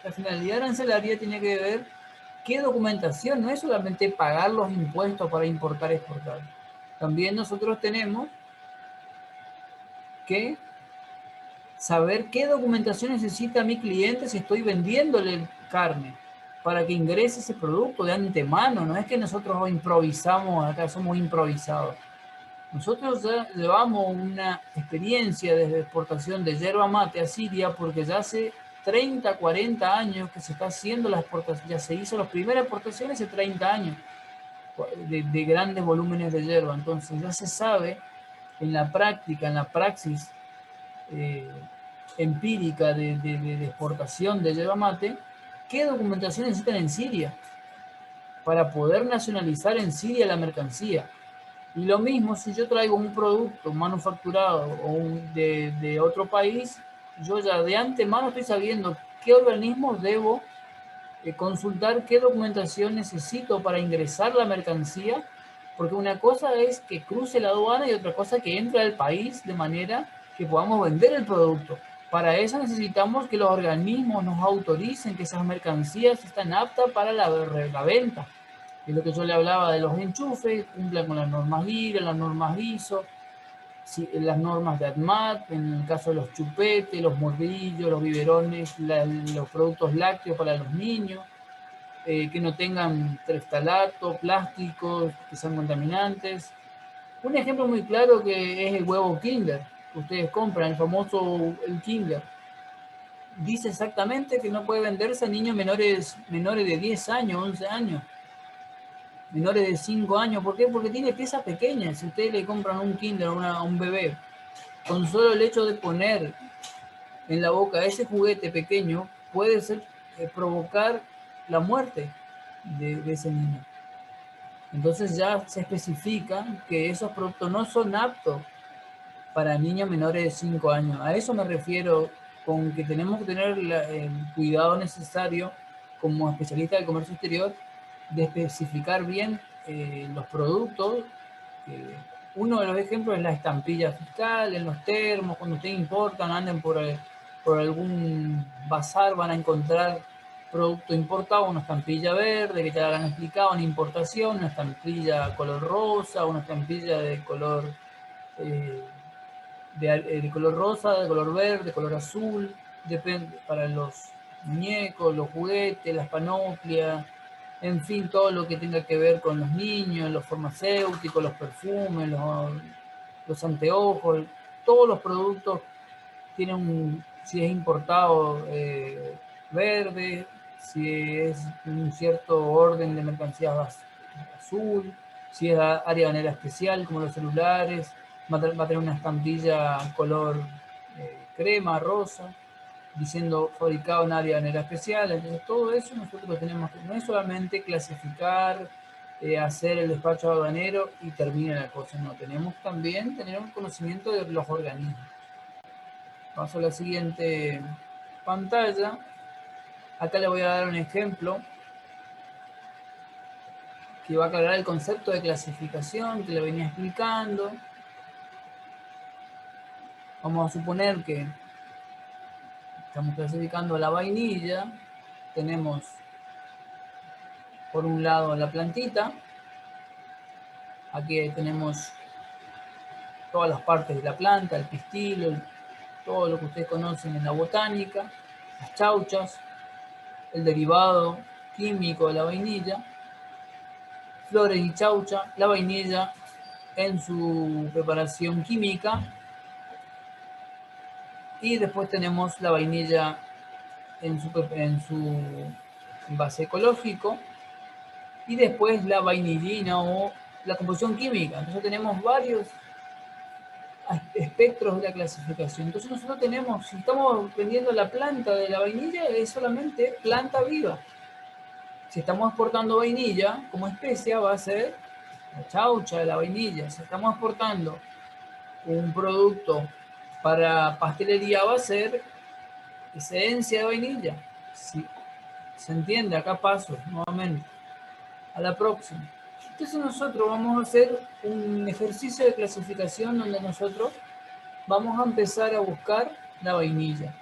la finalidad arancelaria tiene que ver qué documentación, no es solamente pagar los impuestos para importar y exportar. También nosotros tenemos que saber qué documentación necesita mi cliente si estoy vendiéndole carne para que ingrese ese producto de antemano. No es que nosotros improvisamos, acá somos improvisados. Nosotros ya llevamos una experiencia desde exportación de yerba mate a Siria porque ya hace 30, 40 años que se está haciendo la exportación, ya se hizo las primeras exportaciones hace 30 años de grandes volúmenes de yerba. Entonces ya se sabe en la práctica, en la praxis empírica de exportación de yerba mate, qué documentación necesitan en Siria para poder nacionalizar en Siria la mercancía. Y lo mismo si yo traigo un producto manufacturado o de otro país, yo ya de antemano estoy sabiendo qué organismos debo consultar, qué documentación necesito para ingresar la mercancía, porque una cosa es que cruce la aduana y otra cosa que entre al país de manera que podamos vender el producto. Para eso necesitamos que los organismos nos autoricen que esas mercancías están aptas para la venta. Es lo que yo le hablaba de los enchufes, cumplan con las normas IRA, las normas ISO, las normas de ADMAT, en el caso de los chupetes, los morbillos, los biberones, los productos lácteos para los niños, que no tengan terftalato, plásticos, que sean contaminantes. Un ejemplo muy claro que es el huevo Kinder, que ustedes compran, el famoso el Kinder. Dice exactamente que no puede venderse a niños menores de 10 años, 11 años, menores de 5 años. ¿Por qué? Porque tiene piezas pequeñas. Si ustedes le compran un Kinder a un bebé, con solo el hecho de poner en la boca ese juguete pequeño, puede provocar la muerte de ese niño. Entonces ya se especifica que esos productos no son aptos para niños menores de 5 años. A eso me refiero con que tenemos que tener el cuidado necesario como especialista del comercio exterior de especificar bien los productos. Uno de los ejemplos es la estampilla fiscal, en los termos, cuando ustedes importan, anden por algún bazar, van a encontrar producto importado, una estampilla verde, que te la han explicado, una importación, una estampilla color rosa, una estampilla de color de color rosa, de color verde, de color azul, depende para los muñecos, los juguetes, las panoplias, en fin, todo lo que tenga que ver con los niños, los farmacéuticos, los perfumes, los anteojos, todos los productos tienen si es importado verde, si es un cierto orden de mercancías azul, si es área banera especial como los celulares, va a tener una estampilla color crema, rosa, diciendo fabricado en área banera especial. Entonces todo eso nosotros lo tenemos que, no es solamente clasificar, hacer el despacho aduanero y termina la cosa, no, tenemos también tener un conocimiento de los organismos. Paso a la siguiente pantalla. Acá le voy a dar un ejemplo que va a aclarar el concepto de clasificación que le venía explicando. Vamos a suponer que estamos clasificando la vainilla. Tenemos por un lado la plantita. Aquí tenemos todas las partes de la planta, el pistilo, todo lo que ustedes conocen en la botánica, las chauchas, el derivado químico de la vainilla, flores y chaucha, la vainilla en su preparación química, y después tenemos la vainilla en su envase ecológico, y después la vainillina o la composición química. Entonces tenemos varios espectros de la clasificación. Entonces nosotros tenemos, si estamos vendiendo la planta de la vainilla, es solamente planta viva. Si estamos exportando vainilla como especia, va a ser la chaucha de la vainilla. Si estamos exportando un producto para pastelería, va a ser esencia de vainilla. Sí, se entiende, acá paso nuevamente a la próxima. Entonces nosotros vamos a hacer un ejercicio de clasificación donde nosotros vamos a empezar a buscar la vainilla.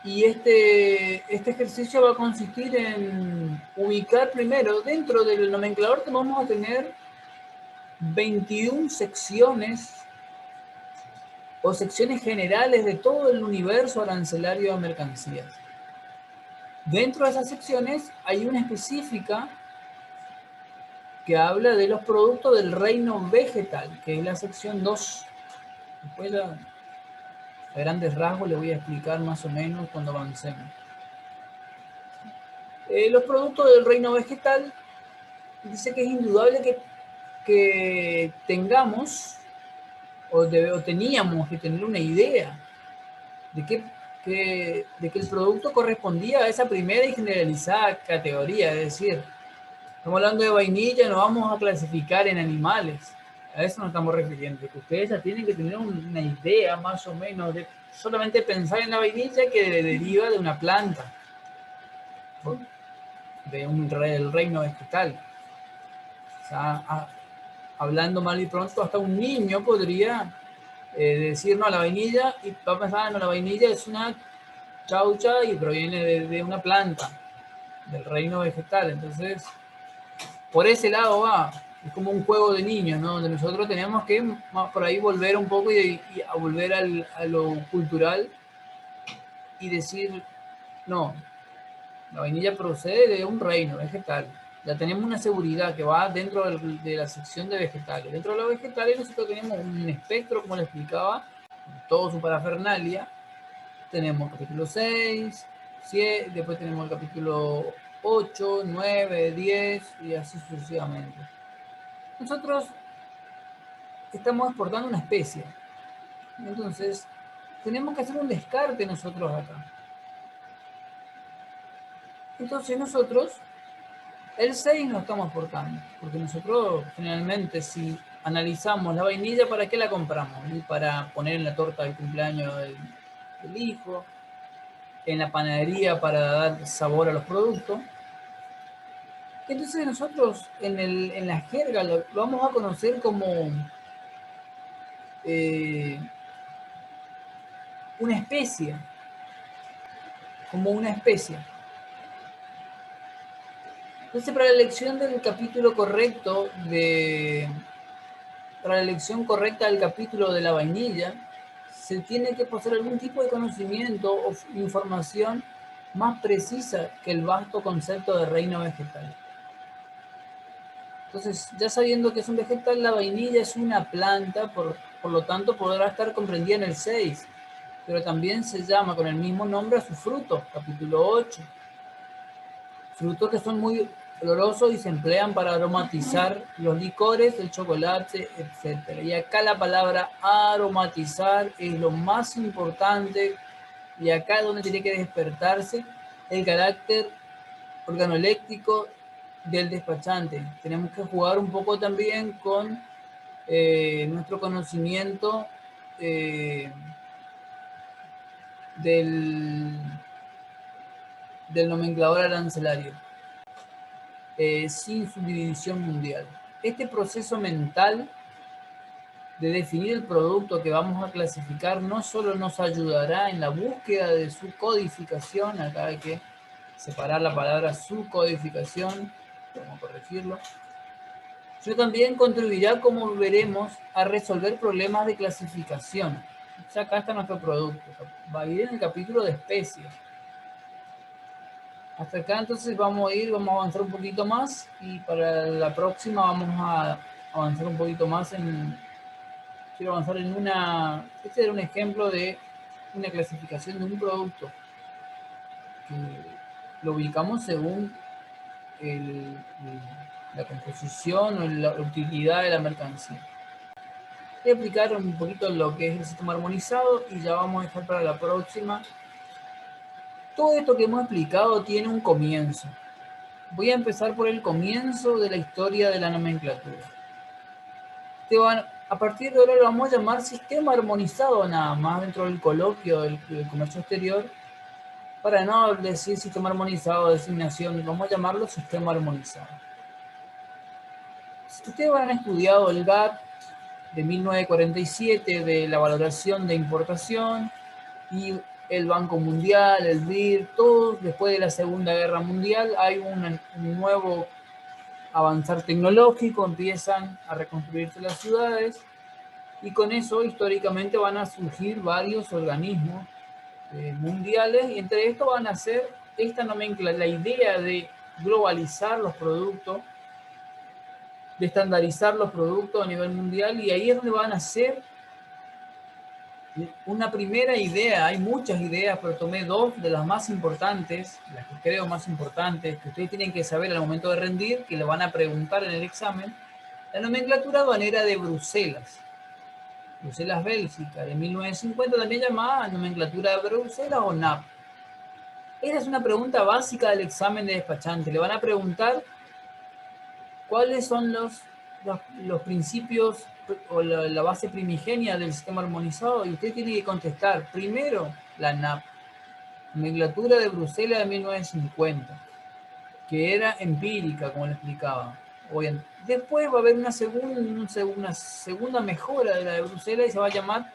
Y este ejercicio va a consistir en ubicar primero, dentro del nomenclador que vamos a tener 21 secciones o secciones generales de todo el universo arancelario de mercancías. Dentro de esas secciones hay una específica que habla de los productos del reino vegetal, que es la sección 2. Después a grandes rasgos le voy a explicar más o menos cuando avancemos. Los productos del reino vegetal, dice que es indudable que tengamos o teníamos que tener una idea de que el producto correspondía a esa primera y generalizada categoría, es decir, Estamos hablando de vainilla, no vamos a clasificar en animales. A eso nos estamos refiriendo, que ustedes ya tienen que tener una idea más o menos de solamente pensar en la vainilla que deriva de una planta, del reino vegetal. O sea, hablando mal y pronto, hasta un niño podría decir, no, la vainilla, y va a pensar, no, la vainilla es una chaucha y proviene de una planta, del reino vegetal. Entonces, por ese lado va, es como un juego de niños, ¿no? Donde nosotros tenemos que por ahí volver un poco y a volver a lo cultural y decir, no, la vainilla procede de un reino vegetal. Ya tenemos una seguridad que va dentro de la sección de vegetales. Dentro de los vegetales nosotros tenemos un espectro, como le explicaba, todo su parafernalia. Tenemos el capítulo 6, 7, después tenemos el capítulo 8, 9, 10 y así sucesivamente. Nosotros estamos exportando una especie. Entonces, tenemos que hacer un descarte nosotros acá. Entonces nosotros, el 6 no estamos exportando, porque nosotros generalmente si analizamos la vainilla, ¿para qué la compramos? Y para poner en la torta del cumpleaños del hijo, en la panadería para dar sabor a los productos. Entonces nosotros en la jerga lo vamos a conocer como una especie, como una especie. Entonces, para la elección del capítulo correcto, para la elección correcta del capítulo de la vainilla, se tiene que poseer algún tipo de conocimiento o información más precisa que el vasto concepto de reino vegetal. Entonces, ya sabiendo que es un vegetal, la vainilla es una planta, por lo tanto podrá estar comprendida en el 6, pero también se llama con el mismo nombre a su fruto, capítulo 8. Frutos que son muy olorosos y se emplean para aromatizar los licores, el chocolate, etc. Y acá la palabra aromatizar es lo más importante, y acá es donde tiene que despertarse el carácter organoléctrico del despachante. Tenemos que jugar un poco también con nuestro conocimiento del nomenclador arancelario, sin subdivisión mundial. Este proceso mental de definir el producto que vamos a clasificar no solo nos ayudará en la búsqueda de su codificación, acá hay que separar la palabra su codificación, vamos a corregirlo, sino también contribuirá, como veremos, a resolver problemas de clasificación. O sea, acá está nuestro producto, va a ir en el capítulo de especies. Hasta acá entonces vamos a avanzar un poquito más, y para la próxima vamos a avanzar un poquito más quiero avanzar este era un ejemplo de una clasificación de un producto que lo ubicamos según la composición o la utilidad de la mercancía. Voy a explicar un poquito lo que es el sistema armonizado y ya vamos a dejar para la próxima. Todo esto que hemos explicado tiene un comienzo. Voy a empezar por el comienzo de la historia de la nomenclatura. A partir de ahora lo vamos a llamar sistema armonizado nada más dentro del coloquio del comercio exterior, para no decir sistema armonizado, designación, vamos a llamarlo sistema armonizado. Si ustedes han estudiado el GATT de 1947 de la valoración de importación, y el Banco Mundial, el BID, todos después de la Segunda Guerra Mundial hay un nuevo avanzar tecnológico, empiezan a reconstruirse las ciudades, y con eso históricamente van a surgir varios organismos mundiales, y entre estos van a ser esta nomenclatura, la idea de globalizar los productos, de estandarizar los productos a nivel mundial, y ahí es donde van a ser una primera idea. Hay muchas ideas, pero tomé dos de las más importantes, las que creo más importantes, que ustedes tienen que saber al momento de rendir, que le van a preguntar en el examen. La nomenclatura aduanera de Bruselas, Bélgica, de 1950, también llamada nomenclatura de Bruselas o NAP. Esa es una pregunta básica del examen de despachante. Le van a preguntar ¿Cuáles son los principios o la base primigenia del sistema armonizado? Y usted tiene que contestar primero la NAP, nomenclatura de Bruselas de 1950, que era empírica, como le explicaba. Después va a haber una segunda mejora de la de Bruselas y se va a llamar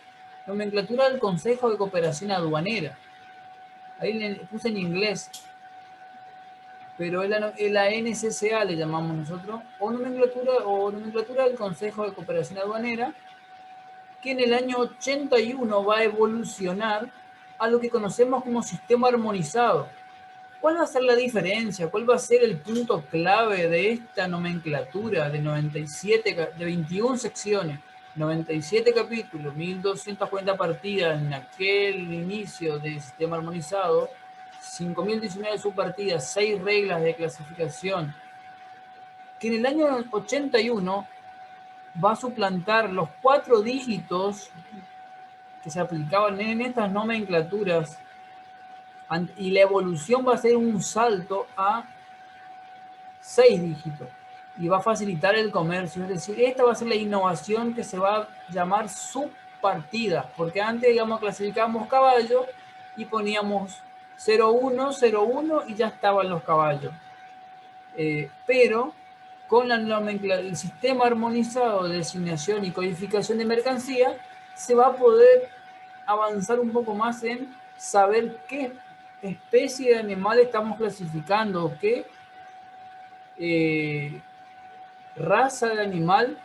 nomenclatura del Consejo de Cooperación Aduanera. Ahí le puse en inglés, pero es la NCCA, le llamamos nosotros, o nomenclatura del Consejo de Cooperación Aduanera, que en el año 81 va a evolucionar a lo que conocemos como sistema armonizado. ¿Cuál va a ser la diferencia? ¿Cuál va a ser el punto clave de esta nomenclatura de 21 secciones, 97 capítulos, 1240 partidas en aquel inicio del sistema armonizado, 5019 subpartidas, 6 reglas de clasificación, que en el año 81 va a suplantar los 4 dígitos que se aplicaban en estas nomenclaturas, y la evolución va a ser un salto a 6 dígitos y va a facilitar el comercio. Es decir, esta va a ser la innovación que se va a llamar subpartida, porque antes, digamos, clasificábamos caballos y poníamos 01, 01 y ya estaban los caballos. Pero con el sistema armonizado de designación y codificación de mercancía, se va a poder avanzar un poco más en saber qué especie de animal estamos clasificando, qué raza de animal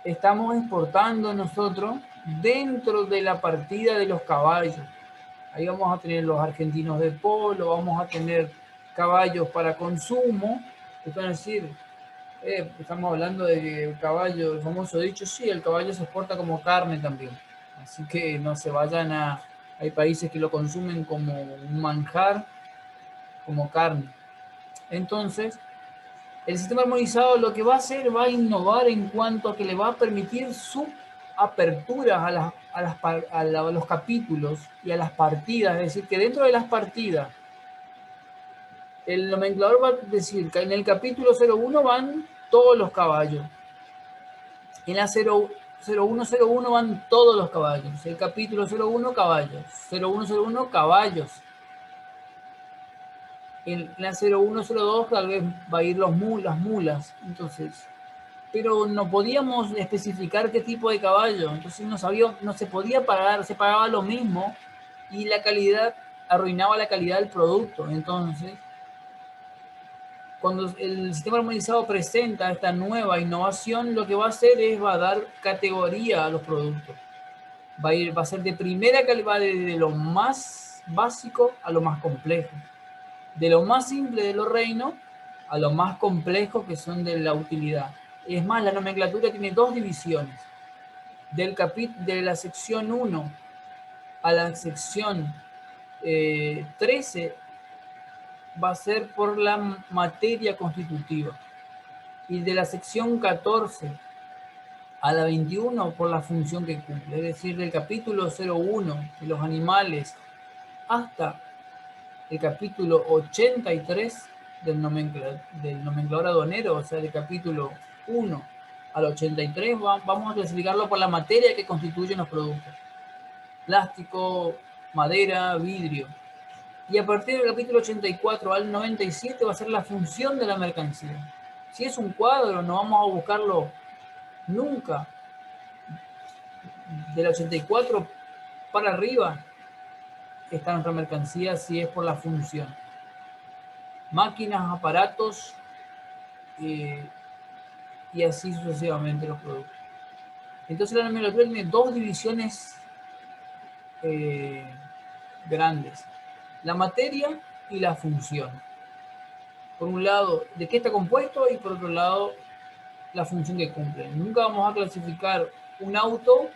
estamos exportando nosotros dentro de la partida de los caballos. Ahí vamos a tener los argentinos de polo, vamos a tener caballos para consumo. Es decir, estamos hablando de caballo, el famoso dicho, sí, el caballo se exporta como carne también. Así que no se vayan a... Hay países que lo consumen como un manjar, como carne. Entonces, el sistema armonizado lo que va a hacer, va a innovar en cuanto a que le va a permitir su apertura a los capítulos y a las partidas. Es decir, que dentro de las partidas, el nomenclador va a decir que en el capítulo 01 van todos los caballos. En la 0101 van todos los caballos. El capítulo 01, caballos. 0101, caballos. En la 0102 tal vez va a ir las mulas. Entonces, pero no podíamos especificar qué tipo de caballo. Entonces no se podía pagar, se pagaba lo mismo y la calidad arruinaba la calidad del producto. Entonces, cuando el sistema armonizado presenta esta nueva innovación, lo que va a hacer es va a dar categoría a los productos. Va a ser de primera calidad, de lo más básico a lo más complejo. De lo más simple de los reinos a lo más complejo que son de la utilidad. Es más, la nomenclatura tiene 2 divisiones. De la sección 1 a la sección 13 va a ser por la materia constitutiva. Y de la sección 14 a la 21 por la función que cumple. Es decir, del capítulo 01 de los animales hasta el capítulo 83 del nomenclador aduanero, o sea, del capítulo 1 al 83, vamos a clasificarlo por la materia que constituyen los productos. Plástico, madera, vidrio. Y a partir del capítulo 84 al 97 va a ser la función de la mercancía. Si es un cuadro, no vamos a buscarlo nunca. Del 84 para arriba está nuestra mercancía si es por la función. Máquinas, aparatos y así sucesivamente los productos. Entonces la nomenclatura tiene 2 divisiones grandes: la materia y la función. Por un lado, de qué está compuesto, y por otro lado, la función que cumple. Nunca vamos a clasificar un auto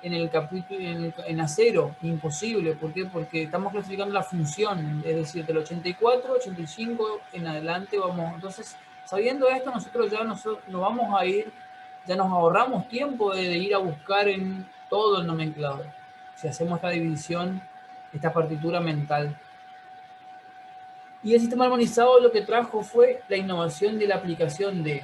en el capítulo en acero, imposible. ¿Por qué? Porque estamos clasificando la función, es decir, del 84, 85 en adelante vamos. Entonces, sabiendo esto, nosotros ya nos vamos a ir, ya nos ahorramos tiempo de ir a buscar en todo el nomenclador, si hacemos esta división, esta partitura mental. Y el sistema armonizado lo que trajo fue la innovación de la aplicación de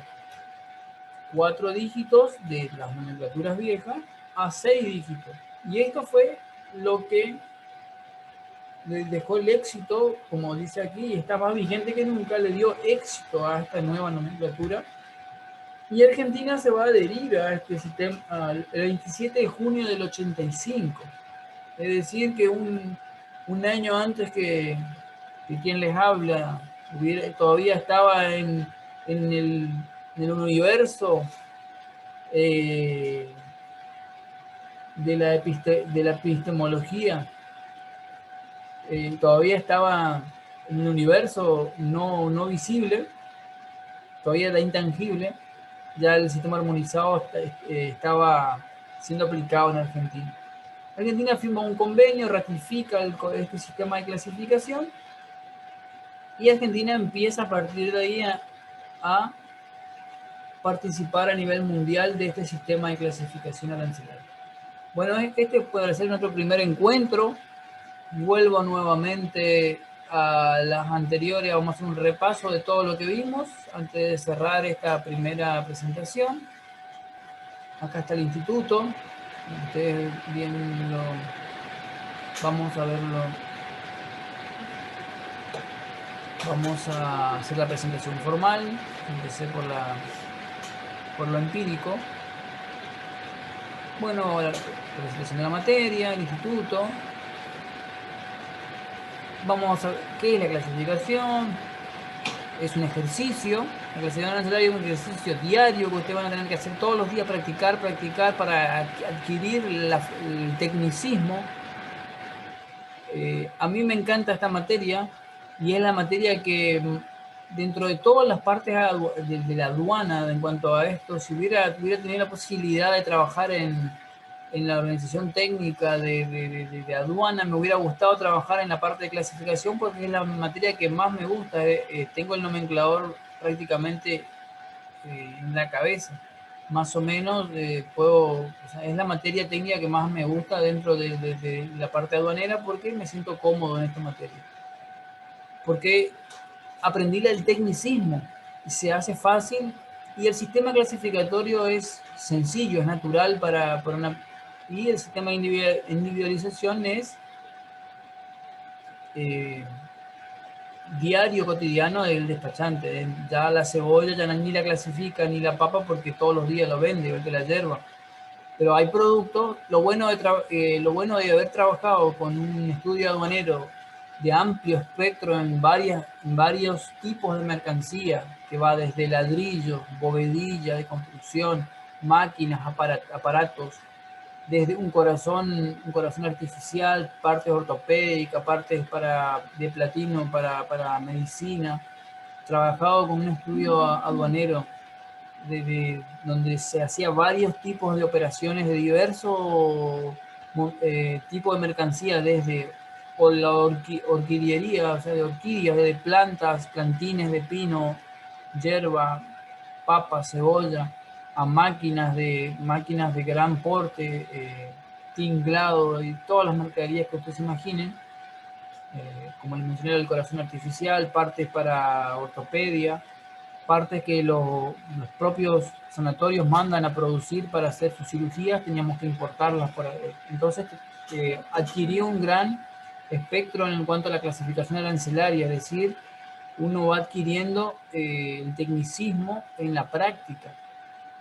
4 dígitos de las nomenclaturas viejas a 6 dígitos. Y esto fue lo que dejó el éxito, como dice aquí, está más vigente que nunca, le dio éxito a esta nueva nomenclatura. Y Argentina se va a adherir a este sistema el 27 de junio del 85. Es decir, que un año antes que quien les habla todavía estaba en el, en el universo de de la epistemología, todavía estaba en un universo no visible, todavía era intangible, ya el sistema armonizado estaba siendo aplicado en Argentina. Argentina firma un convenio, ratifica este sistema de clasificación y Argentina empieza a partir de ahí a participar a nivel mundial de este sistema de clasificación arancelaria. Bueno, este puede ser nuestro primer encuentro. Vuelvo nuevamente a las anteriores, vamos a hacer un repaso de todo lo que vimos antes de cerrar esta primera presentación. Acá está el instituto, ustedes bien lo vamos a verlo. Vamos a hacer la presentación formal. Empecé por lo empírico. Bueno, la presentación de la materia, el instituto. Vamos a ver qué es la clasificación. Es un ejercicio. La clasificación arancelaria es un ejercicio diario que ustedes van a tener que hacer todos los días, practicar para adquirir el tecnicismo. A mí me encanta esta materia y es la materia que dentro de todas las partes de la aduana en cuanto a esto, si hubiera tenido la posibilidad de trabajar en la organización técnica de aduana, me hubiera gustado trabajar en la parte de clasificación porque es la materia que más me gusta. Tengo el nomenclador prácticamente en la cabeza. Más o menos o sea, es la materia técnica que más me gusta dentro de la parte aduanera porque me siento cómodo en esta materia. Porque aprendí el tecnicismo, se hace fácil y el sistema clasificatorio es sencillo, es natural y el sistema de individualización es diario, cotidiano del despachante. Ya la cebolla ya ni la clasifica ni la papa porque todos los días lo vende, igual que la hierba. Pero hay productos, lo bueno de haber trabajado con un estudio aduanero de amplio espectro en varios tipos de mercancía, que va desde ladrillos, bovedilla de construcción, máquinas, aparatos, desde un corazón artificial, partes ortopédicas, partes de platino para medicina, trabajado con un estudio aduanero donde se hacía varios tipos de operaciones de diversos tipos de mercancía, desde la orquídería, o sea, de orquídeas, de plantas, plantines de pino, hierba, papa, cebolla, a máquinas de gran porte, tinglado y todas las mercaderías que ustedes se imaginen, como les mencioné, el corazón artificial, partes para ortopedia, partes que los propios sanatorios mandan a producir para hacer sus cirugías, teníamos que importarlas. Entonces adquirí un gran espectro en cuanto a la clasificación arancelaria, es decir, uno va adquiriendo el tecnicismo en la práctica.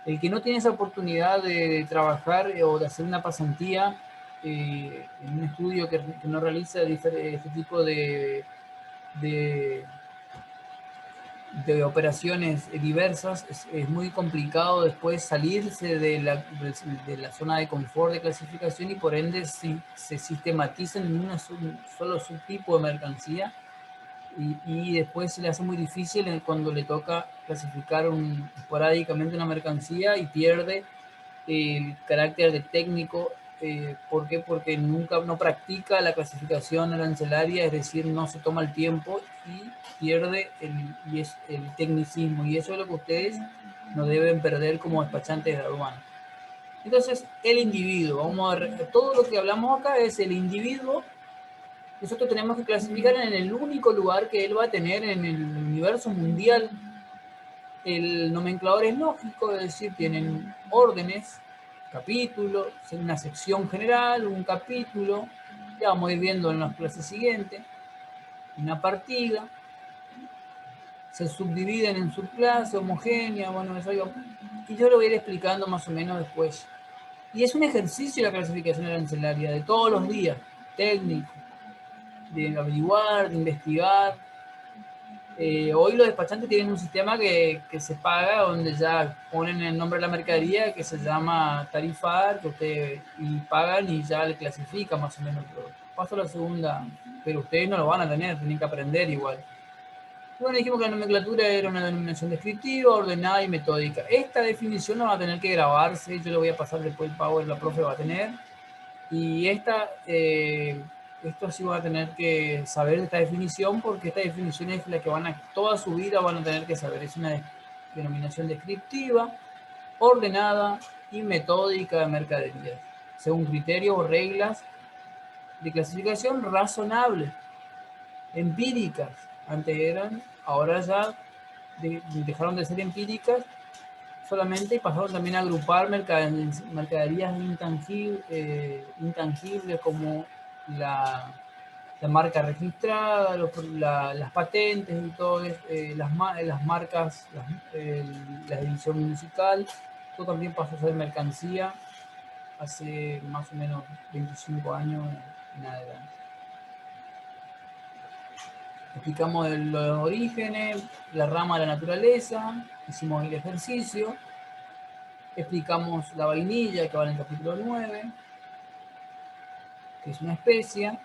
El que no tiene esa oportunidad de trabajar o de hacer una pasantía en un estudio que no realiza este tipo de operaciones diversas, es muy complicado después salirse de la zona de confort de clasificación y por ende se sistematizan en un solo subtipo de mercancía y después se le hace muy difícil cuando le toca clasificar esporádicamente una mercancía y pierde el carácter de técnico. ¿Por qué? Porque no practica la clasificación arancelaria, es decir, no se toma el tiempo y pierde el tecnicismo. Y eso es lo que ustedes no deben perder como despachantes de aduana. Entonces, el individuo, todo lo que hablamos acá es el individuo nosotros tenemos que clasificar en el único lugar que él va a tener en el universo mundial. El nomenclador es lógico, es decir, tienen órdenes, capítulos, una sección general, un capítulo, ya vamos a ir viendo en las clases siguientes, una partida, se subdividen en subclases, homogéneas, bueno, eso yo, y yo lo voy a ir explicando más o menos después. Y es un ejercicio la clasificación arancelaria de todos los días, técnico, de averiguar, de investigar. Hoy los despachantes tienen un sistema que se paga, donde ya ponen el nombre de la mercadería, que se llama tarifar, que ustedes y pagan y ya le clasifica más o menos todo. Paso a la segunda, pero ustedes no lo van a tener, tienen que aprender igual. Bueno, dijimos que la nomenclatura era una denominación descriptiva, ordenada y metódica. Esta definición no va a tener que grabarse, yo le voy a pasar después el Power, la profe va a tener. Y esto sí van a tener que saber esta definición, porque esta definición es la que toda su vida van a tener que saber. Es una denominación descriptiva, ordenada y metódica de mercaderías, según criterios o reglas de clasificación razonables, empíricas. Antes eran, ahora ya dejaron de ser empíricas solamente y pasaron también a agrupar mercaderías intangibles como la marca registrada, las patentes y todo, las marcas, la edición musical, todo también pasó a ser mercancía hace más o menos 25 años en adelante. Explicamos los orígenes, la rama de la naturaleza, hicimos el ejercicio, explicamos la vainilla que va en el capítulo 9, que es una especia,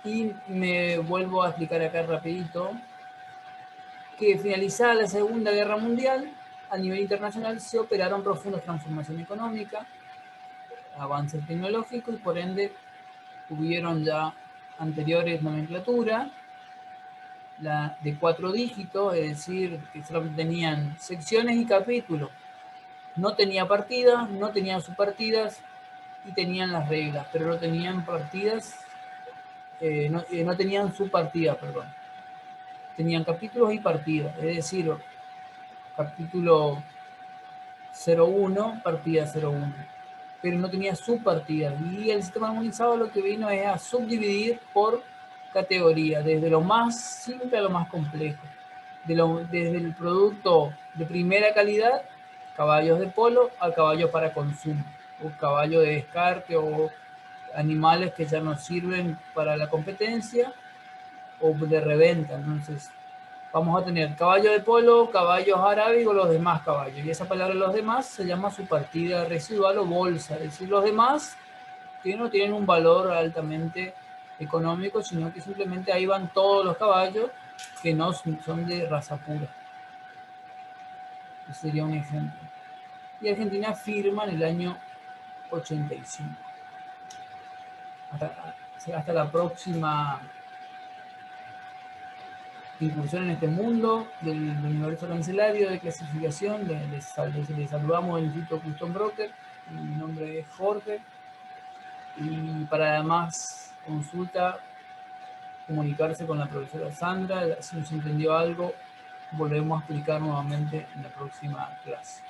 y me vuelvo a explicar acá rapidito que finalizada la Segunda Guerra Mundial, a nivel internacional se operaron profundas transformaciones económicas, avances tecnológicos y por ende hubieron ya anteriores nomenclaturas, la de 4 dígitos, es decir, que solamente tenían secciones y capítulos, no tenía partidas, no tenían subpartidas y tenían las reglas, pero no tenían partidas, no tenían subpartidas, perdón. Tenían capítulos y partidas, es decir, capítulo 01, partida 01, pero no tenía subpartidas. Y el sistema armonizado lo que vino es a subdividir por categoría, desde lo más simple a lo más complejo. Desde el producto de primera calidad, caballos de polo, a caballos para consumo, o caballos de descarte, o animales que ya no sirven para la competencia, o de reventa. Entonces, vamos a tener caballo de polo, caballos árabes o los demás caballos. Y esa palabra los demás se llama su partida residual o bolsa. Es decir, los demás que no tienen un valor altamente económico, sino que simplemente ahí van todos los caballos que no son de raza pura. Ese sería un ejemplo. Y Argentina firma en el año 85. Hasta la próxima incursión en este mundo del universo arancelario de clasificación. Les saludamos del Instituto Custom Broker. Mi nombre es Jorge. Y para más consulta, comunicarse con la profesora Sandra. Si nos entendió algo, volvemos a explicar nuevamente en la próxima clase.